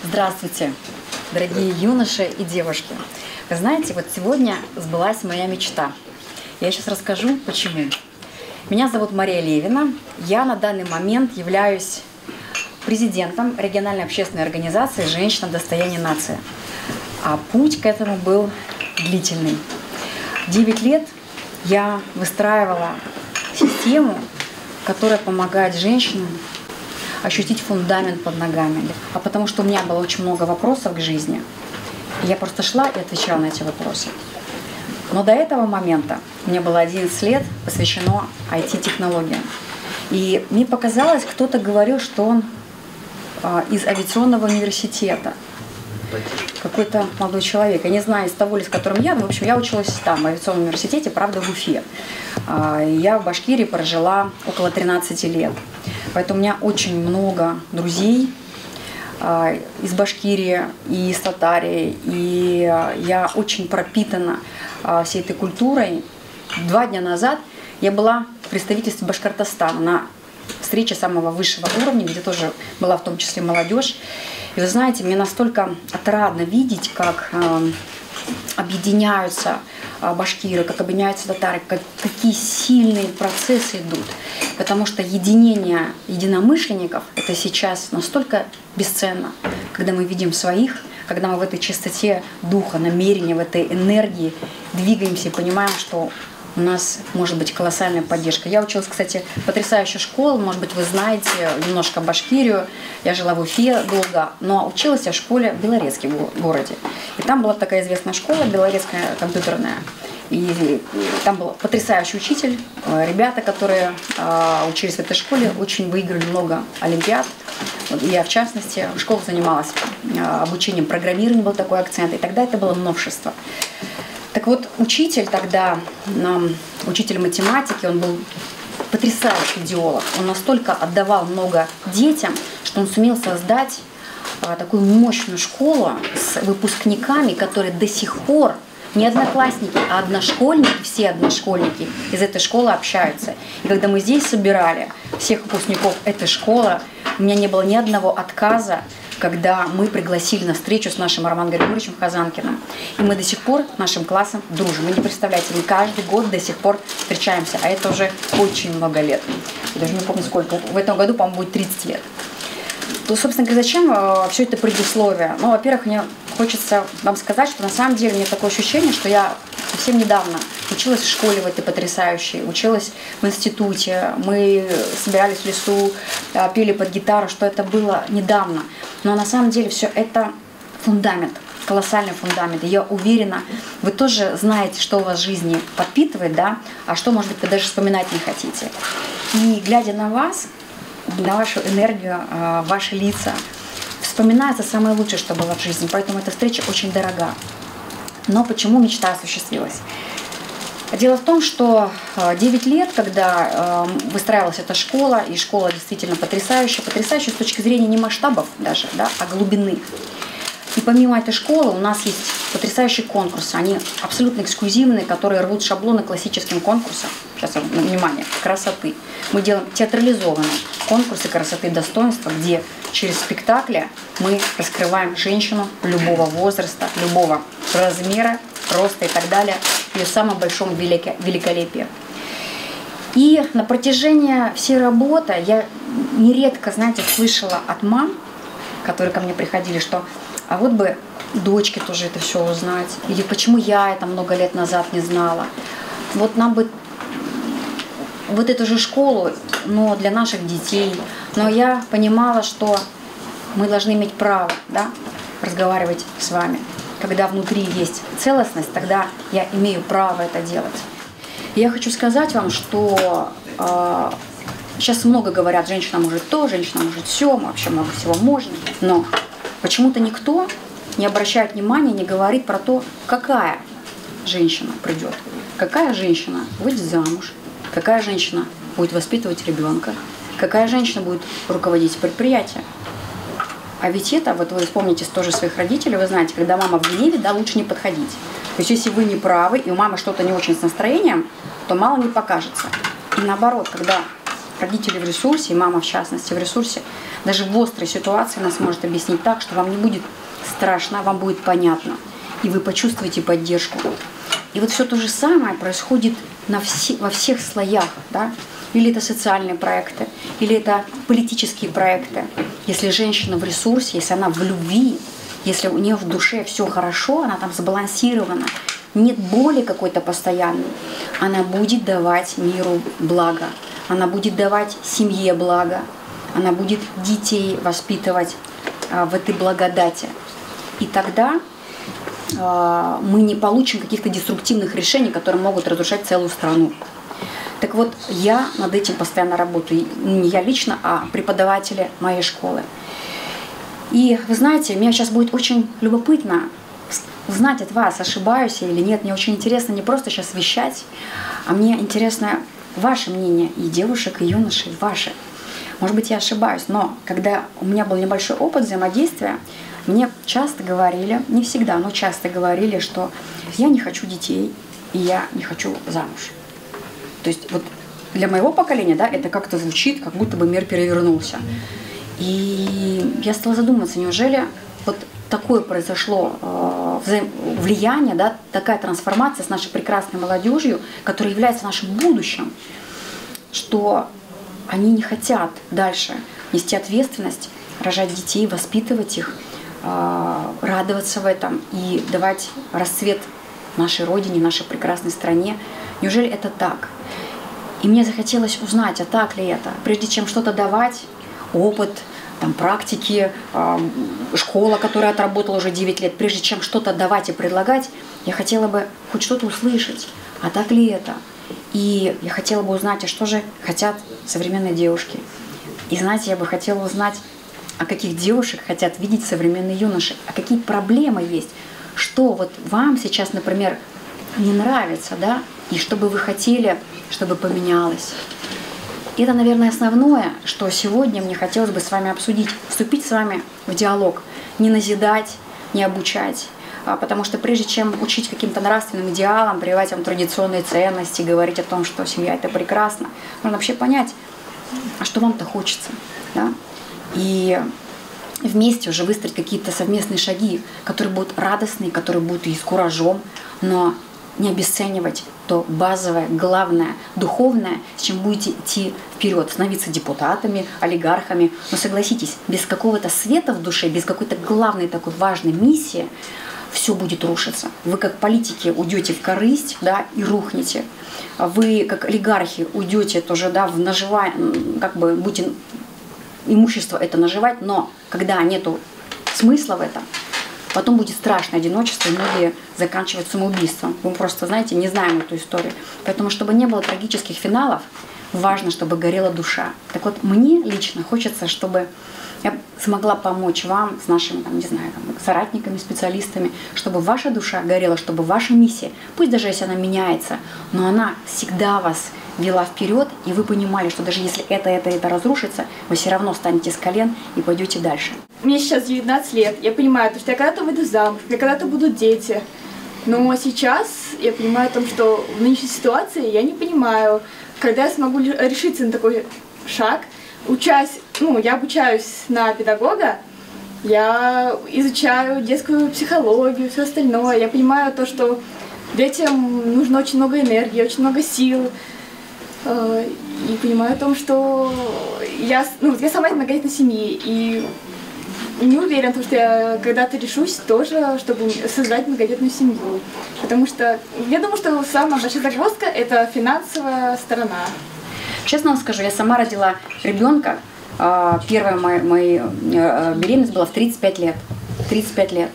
Здравствуйте, дорогие юноши и девушки. Вы знаете, вот сегодня сбылась моя мечта. Я сейчас расскажу, почему. Меня зовут Мария Левина. Я на данный момент являюсь президентом региональной общественной организации «Женщина. Достояние нации». А путь к этому был длительный. 9 лет я выстраивала систему, которая помогает женщинам ощутить фундамент под ногами. А потому что у меня было очень много вопросов к жизни. И я просто шла и отвечала на эти вопросы. Но до этого момента мне было 11 лет посвящено IT-технологиям. И мне показалось, кто-то говорил, что он из авиационного университета. Какой-то молодой человек. Я не знаю, из того ли, с которым я, но, в общем, я училась там, в авиационном университете, правда, в Уфе. Я в Башкирии прожила около 13 лет. Поэтому у меня очень много друзей из Башкирии и из Татарии. И я очень пропитана всей этой культурой. 2 дня назад я была в представительстве Башкортостана на встрече самого высшего уровня, где тоже была в том числе молодежь. И вы знаете, мне настолько отрадно видеть, как объединяются башкиры, как объединяются татары, какие сильные процессы идут. Потому что единение единомышленников – это сейчас настолько бесценно, когда мы видим своих, когда мы в этой чистоте духа, намерения, в этой энергии двигаемся и понимаем, что у нас может быть колоссальная поддержка. Я училась, кстати, в потрясающей школе, может быть, вы знаете немножко Башкирию. Я жила в Уфе долго, но училась я в школе в Белорецке в городе. И там была такая известная школа, Белорецкая компьютерная. И там был потрясающий учитель. Ребята, которые учились в этой школе, очень выиграли много олимпиад. Вот я, в частности, в школе занималась обучением программированию, был такой акцент. И тогда это было новшество. Так вот, учитель тогда, учитель математики, он был потрясающий идеолог. Он настолько отдавал много детям, что он сумел создать такую мощную школу с выпускниками, которые до сих пор не одноклассники, а одношкольники, все одношкольники из этой школы общаются. И когда мы здесь собирали всех выпускников этой школы, у меня не было ни одного отказа, когда мы пригласили на встречу с нашим Романом Григорьевичем Хазанкиным. И мы до сих пор нашим классом дружим. Вы не представляете, мы каждый год до сих пор встречаемся, а это уже очень много лет. Я даже не помню сколько. В этом году, по-моему, будет 30 лет. То, собственно говоря, зачем все это предисловие? Ну, во-первых, мне хочется вам сказать, что на самом деле у меня такое ощущение, что я совсем недавно училась в школе в этой потрясающей, училась в институте, мы собирались в лесу, пели под гитару, что это было недавно. Но на самом деле все это фундамент, колоссальный фундамент. И я уверена, вы тоже знаете, что у вас в жизни подпитывает, да, а что, может быть, вы даже вспоминать не хотите. И глядя на вас, на вашу энергию, ваши лица, вспоминается самое лучшее, что было в жизни. Поэтому эта встреча очень дорога. Но почему мечта осуществилась? Дело в том, что 9 лет, когда выстраивалась эта школа, и школа действительно потрясающая, потрясающая с точки зрения не масштабов даже, да, а глубины. И помимо этой школы у нас есть потрясающие конкурсы, они абсолютно эксклюзивные, которые рвут шаблоны классическим конкурсам. Сейчас, внимание, красоты. Мы делаем театрализованные конкурсы красоты и достоинства, где через спектакли мы раскрываем женщину любого возраста, любого размера, роста и так далее, в ее самом большом великолепии. И на протяжении всей работы я нередко, знаете, слышала от мам, которые ко мне приходили, что а вот бы дочке тоже это все узнать, или почему я это много лет назад не знала. Вот нам бы вот эту же школу, но для наших детей. Но я понимала, что мы должны иметь право, да, разговаривать с вами. Когда внутри есть целостность, тогда я имею право это делать. И я хочу сказать вам, что сейчас много говорят, женщина может то, женщина может все, вообще много всего можно. Но почему-то никто не обращает внимания, не говорит про то, какая женщина придет, какая женщина выйдет замуж, какая женщина будет воспитывать ребенка, какая женщина будет руководить предприятием. А ведь это, вот вы вспомните тоже своих родителей, вы знаете, когда мама в гневе, да, лучше не подходить. То есть если вы не правы, и у мамы что-то не очень с настроением, то мало не покажется. И наоборот, когда родители в ресурсе, и мама в частности в ресурсе, даже в острой ситуации она сможет объяснить так, что вам не будет страшно, вам будет понятно, и вы почувствуете поддержку. И вот все то же самое происходит во всех слоях, да? Или это социальные проекты, или это политические проекты. Если женщина в ресурсе, если она в любви, если у нее в душе все хорошо, она там сбалансирована, нет боли какой-то постоянной, она будет давать миру благо, она будет давать семье благо, она будет детей воспитывать в этой благодати. И тогда мы не получим каких-то деструктивных решений, которые могут разрушать целую страну. Так вот, я над этим постоянно работаю. Не я лично, а преподаватели моей школы. И вы знаете, мне сейчас будет очень любопытно узнать от вас, ошибаюсь я или нет. Мне очень интересно не просто сейчас вещать, а мне интересно ваше мнение, и девушек, и юношей, ваше. Может быть, я ошибаюсь, но когда у меня был небольшой опыт взаимодействия, мне часто говорили, не всегда, но часто говорили, что я не хочу детей, и я не хочу замуж. То есть вот для моего поколения, да, это как-то звучит, как будто бы мир перевернулся. И я стала задумываться, неужели вот такое произошло влияние, да, такая трансформация с нашей прекрасной молодежью, которая является нашим будущим, что они не хотят дальше нести ответственность, рожать детей, воспитывать их, радоваться в этом и давать расцвет нашей родине, нашей прекрасной стране. Неужели это так? И мне захотелось узнать, а так ли это? Прежде чем что-то давать, опыт, там, практики, школа, которая отработала уже 9 лет, прежде чем что-то давать и предлагать, я хотела бы хоть что-то услышать, а так ли это? И я хотела бы узнать, а что же хотят современные девушки? И знаете, я бы хотела узнать, а каких девушек хотят видеть современные юноши, а какие проблемы есть, что вот вам сейчас, например, не нравится, да, и что бы вы хотели, чтобы поменялось. И это, наверное, основное, что сегодня мне хотелось бы с вами обсудить, вступить с вами в диалог, не назидать, не обучать, потому что прежде чем учить каким-то нравственным идеалам, прививать вам традиционные ценности, говорить о том, что семья – это прекрасно, нужно вообще понять, а что вам-то хочется, да? И вместе уже выстроить какие-то совместные шаги, которые будут радостные, которые будут и с куражом, но не обесценивать то базовое, главное, духовное, с чем будете идти вперед, становиться депутатами, олигархами. Но согласитесь, без какого-то света в душе, без какой-то главной такой важной миссии все будет рушиться. Вы как политики уйдете в корысть, да, и рухнете. Вы как олигархи уйдете тоже, да, в наживание, как бы будете имущество это наживать, но когда нету смысла в этом, потом будет страшное одиночество, и многие заканчивают самоубийством. Мы просто, знаете, не знаем эту историю. Поэтому, чтобы не было трагических финалов, важно, чтобы горела душа. Так вот, мне лично хочется, чтобы я смогла помочь вам с нашими, там, не знаю, там, соратниками, специалистами, чтобы ваша душа горела, чтобы ваша миссия, пусть даже если она меняется, но она всегда вас вела вперед, и вы понимали, что даже если это разрушится, вы все равно встанете с колен и пойдете дальше. Мне сейчас 19 лет, я понимаю, что я когда-то выйду замуж, у меня когда-то будут дети. Но сейчас я понимаю о том, что в нынешней ситуации я не понимаю, когда я смогу решиться на такой шаг. Я обучаюсь на педагога, я изучаю детскую психологию, все остальное. Я понимаю то, что детям нужно очень много энергии, очень много сил. И понимаю о том, что я сама из многодетной семьи, и не уверена, что я когда-то решусь тоже, чтобы создать многодетную семью. Потому что я думаю, что самая большая загвоздка – это финансовая сторона. Честно вам скажу, я сама родила ребенка. Первая моя беременность была в 35 лет. 35 лет.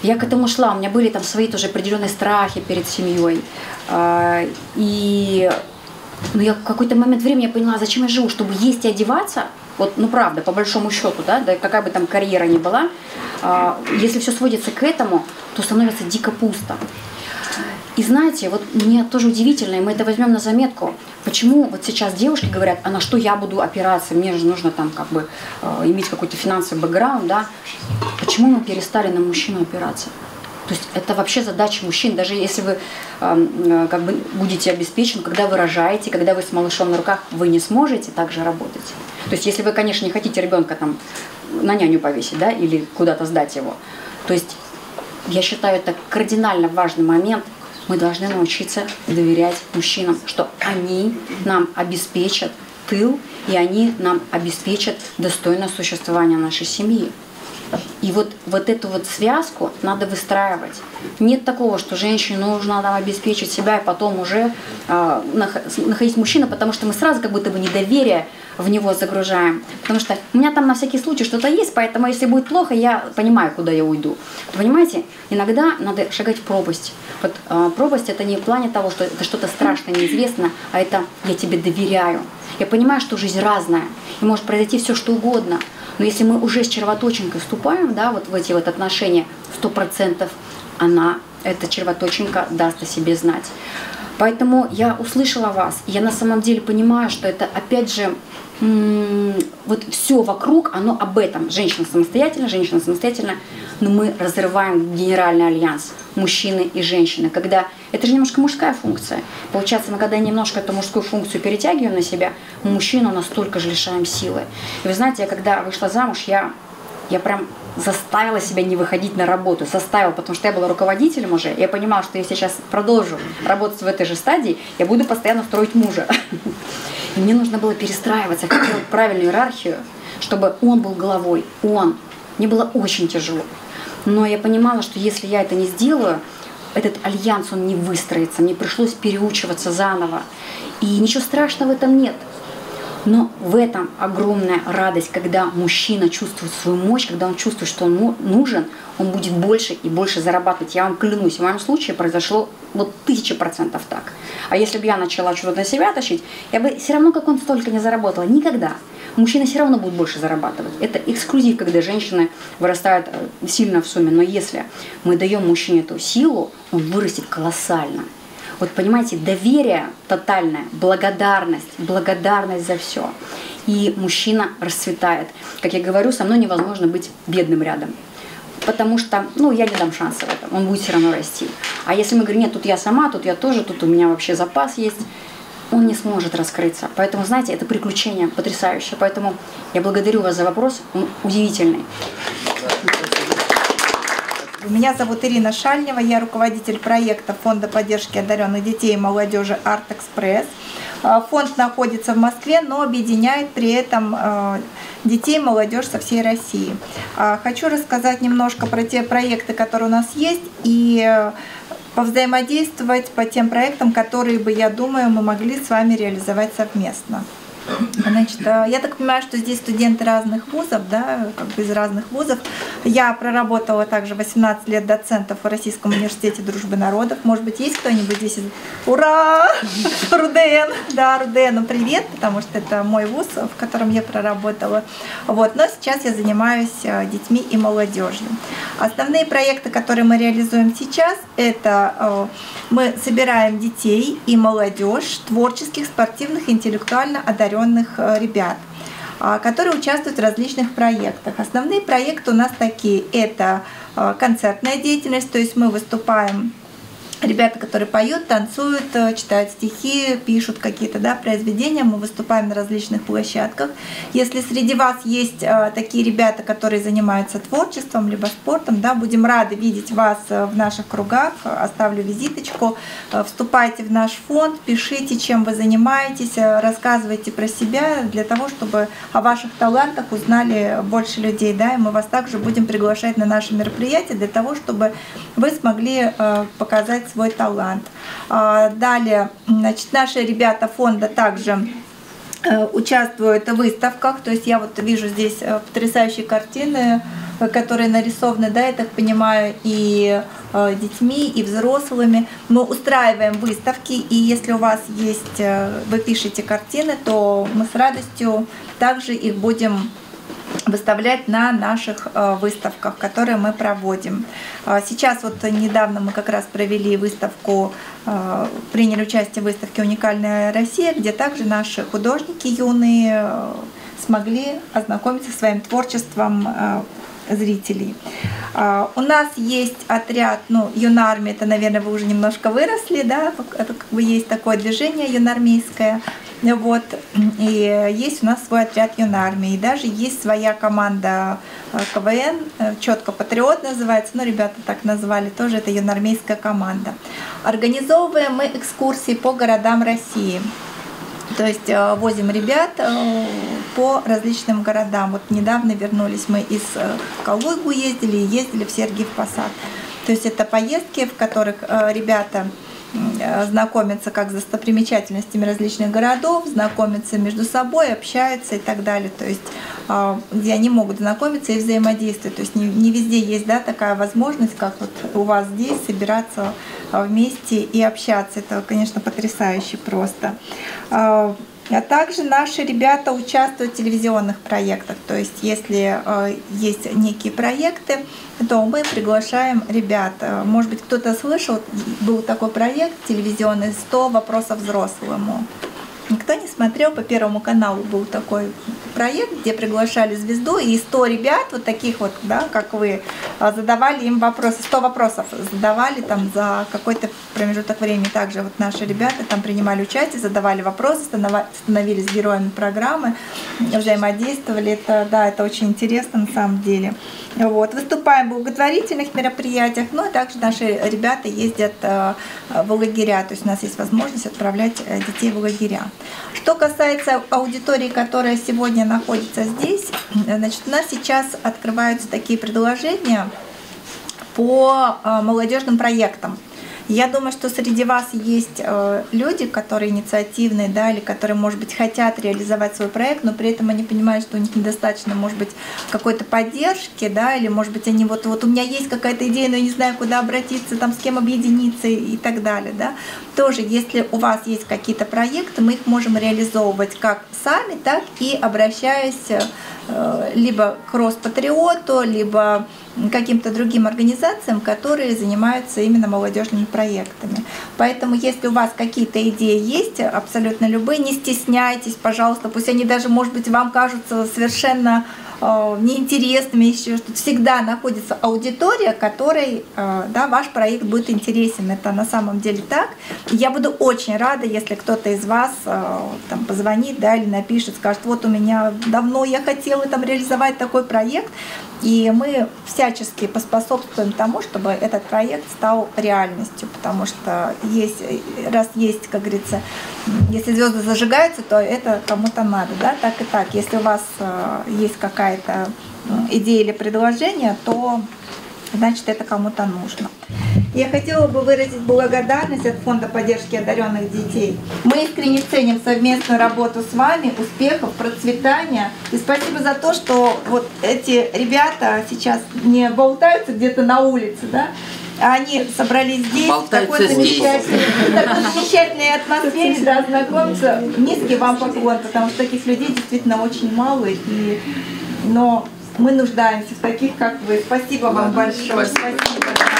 Я к этому шла, у меня были там свои тоже определенные страхи перед семьей. Но я в какой-то момент времени я поняла, зачем я живу, чтобы есть и одеваться. Вот, правда, по большому счету, да, какая бы там карьера ни была, если все сводится к этому, то становится дико пусто. И знаете, вот мне тоже удивительно, и мы это возьмем на заметку, почему вот сейчас девушки говорят, а на что я буду опираться, мне же нужно там как бы иметь какой-то финансовый бэкграунд, да, почему мы перестали на мужчину опираться? То есть это вообще задача мужчин. Даже если вы как бы будете обеспечены, когда вы рожаете, когда вы с малышом на руках, вы не сможете так же работать. То есть если вы, конечно, не хотите ребенка там на няню повесить, да, или куда-то сдать его. То есть я считаю, это кардинально важный момент. Мы должны научиться доверять мужчинам, что они нам обеспечат тыл, и они нам обеспечат достойное существование нашей семьи. И вот эту вот связку надо выстраивать. Нет такого, что женщине нужно там обеспечить себя и потом уже находить мужчину, потому что мы сразу как будто бы недоверие в него загружаем. Потому что у меня там на всякий случай что-то есть, поэтому если будет плохо, я понимаю, куда я уйду. Понимаете, иногда надо шагать в пропасть. Вот пропасть это не в плане того, что это что-то страшное, неизвестное, а это я тебе доверяю. Я понимаю, что жизнь разная, и может произойти все, что угодно. Но если мы уже с червоточинкой вступаем, да, вот в эти вот отношения, 100% эта червоточинка даст о себе знать. Поэтому я услышала вас, и я на самом деле понимаю, что это опять же вот все вокруг, оно об этом. Женщина самостоятельно, но мы разрываем генеральный альянс мужчины и женщины. Когда это же немножко мужская функция. Получается, мы когда немножко эту мужскую функцию перетягиваем на себя, мужчину настолько же лишаем силы. И вы знаете, я когда вышла замуж, я прям заставила себя не выходить на работу. Заставила, потому что я была руководителем уже. Я понимала, что если я сейчас продолжу работать в этой же стадии, я буду постоянно строить мужа. И мне нужно было перестраиваться, как делать правильную иерархию, чтобы он был главой. Мне было очень тяжело. Но я понимала, что если я это не сделаю, этот альянс, он не выстроится. Мне пришлось переучиваться заново. И ничего страшного в этом нет. Но в этом огромная радость, когда мужчина чувствует свою мощь, когда он чувствует, что он нужен, он будет больше и больше зарабатывать. Я вам клянусь, в моем случае произошло вот 1000% так. А если бы я начала что-то на себя тащить, я бы все равно, как он, столько не заработала. Никогда. Мужчина все равно будет больше зарабатывать. Это эксклюзив, когда женщины вырастают сильно в сумме. Но если мы даем мужчине эту силу, он вырастет колоссально. Вот понимаете, доверие тотальное, благодарность за все. И мужчина расцветает. Как я говорю, со мной невозможно быть бедным рядом. Потому что, я не дам шанса в этом, он будет все равно расти. А если мы говорим, нет, тут я сама, тут я тоже, тут у меня вообще запас есть, он не сможет раскрыться. Поэтому, знаете, это приключение потрясающее. Поэтому я благодарю вас за вопрос, он удивительный. Меня зовут Ирина Шальнева, я руководитель проекта Фонда поддержки одаренных детей и молодежи «Арт-Экспресс». Фонд находится в Москве, но объединяет при этом детей и молодежь со всей России. Хочу рассказать немножко про те проекты, которые у нас есть, и повзаимодействовать по тем проектам, которые бы, я думаю, мы могли с вами реализовать совместно. Значит, я так понимаю, что здесь студенты разных вузов, да, как бы из разных вузов. Я проработала также 18 лет доцентов в Российском университете дружбы народов. Может быть, есть кто-нибудь здесь? Ура! РУДН! Да, РУДНу привет, потому что это мой вуз, в котором я проработала. Вот. Но сейчас я занимаюсь детьми и молодежью. Основные проекты, которые мы реализуем сейчас, это мы собираем детей и молодежь, творческих, спортивных, интеллектуально одаренных ребят, которые участвуют в различных проектах. Основные проекты у нас такие: это концертная деятельность, то есть мы выступаем, ребята, которые поют, танцуют, читают стихи, пишут какие-то, да, произведения, мы выступаем на различных площадках. Если среди вас есть такие ребята, которые занимаются творчеством либо спортом, да, будем рады видеть вас в наших кругах, оставлю визиточку, вступайте в наш фонд, пишите, чем вы занимаетесь, рассказывайте про себя, для того, чтобы о ваших талантах узнали больше людей, да, и мы вас также будем приглашать на наши мероприятия для того, чтобы вы смогли показать свой талант. Далее, значит, наши ребята фонда также участвуют в выставках, то есть я вот вижу здесь потрясающие картины, которые нарисованы, да, я так понимаю, и детьми, и взрослыми. Мы устраиваем выставки, и если у вас есть, вы пишете картины, то мы с радостью также их будем выставлять на наших выставках, которые мы проводим. Сейчас вот недавно мы как раз провели выставку, приняли участие в выставке «Уникальная Россия», где также наши художники юные смогли ознакомиться со своим творчеством зрителей. У нас есть отряд, юнармия, это, наверное, вы уже немножко выросли, да, это как бы есть такое движение юнармейское. Вот. И есть у нас свой отряд юнармии. И даже есть своя команда КВН, четко «Патриот» называется, ребята так назвали, тоже это юнармейская команда. Организовываем мы экскурсии по городам России. То есть возим ребят по различным городам. Вот недавно вернулись мы из Калугу ездили и ездили в Сергиев Посад. То есть это поездки, в которых ребята знакомятся как с достопримечательностями различных городов, знакомятся между собой, общаются и так далее. То есть где они могут знакомиться и взаимодействовать. То есть не везде есть, да, такая возможность, как вот у вас здесь, собираться вместе и общаться. Это, конечно, потрясающе просто. А также наши ребята участвуют в телевизионных проектах. То есть если есть некие проекты, то мы приглашаем ребят. Может быть, кто-то слышал, был такой проект телевизионный «100 вопросов взрослому». Никто не смотрел, по Первому каналу был такой проект, где приглашали звезду, и 100 ребят, вот таких вот, да, как вы, задавали им вопросы, 100 вопросов задавали там за какой-то промежуток времени. Также вот наши ребята там принимали участие, задавали вопросы, становились героями программы, взаимодействовали. Это, да, это очень интересно на самом деле. Вот. Выступаем в благотворительных мероприятиях, но также наши ребята ездят в лагеря, то есть у нас есть возможность отправлять детей в лагеря. Что касается аудитории, которая сегодня находится здесь, значит, у нас сейчас открываются такие предложения по молодежным проектам. Я думаю, что среди вас есть люди, которые инициативные, да, или которые, может быть, хотят реализовать свой проект, но при этом они понимают, что у них недостаточно, может быть, какой-то поддержки, да, или, может быть, они вот у меня есть какая-то идея, но я не знаю, куда обратиться, там, с кем объединиться и так далее, да. Тоже, если у вас есть какие-то проекты, мы их можем реализовывать как сами, так и обращаясь либо к Роспатриоту, либо каким-то другим организациям, которые занимаются именно молодежными проектами. Поэтому, если у вас какие-то идеи есть, абсолютно любые, не стесняйтесь, пожалуйста, пусть они даже, может быть, вам кажутся совершенно неинтересными, еще что-то. Всегда находится аудитория, которой, да, ваш проект будет интересен. Это на самом деле так. Я буду очень рада, если кто-то из вас там позвонит, да, или напишет, скажет: вот у меня давно я хотела там реализовать такой проект, и мы всячески поспособствуем тому, чтобы этот проект стал реальностью, потому что раз есть, как говорится, если звезды зажигаются, то это кому-то надо, да, так и так. Если у вас есть какая-то идея или предложение, то значит это кому-то нужно. Я хотела бы выразить благодарность от Фонда поддержки одаренных детей. Мы искренне ценим совместную работу с вами, успехов, процветания. И спасибо за то, что вот эти ребята сейчас не болтаются где-то на улице, да? Они собрались здесь, в такой замечательной атмосфере, да, знакомиться. Низкий вам поклон, потому что таких людей действительно очень мало, но мы нуждаемся в таких, как вы. Спасибо вам большое. Спасибо.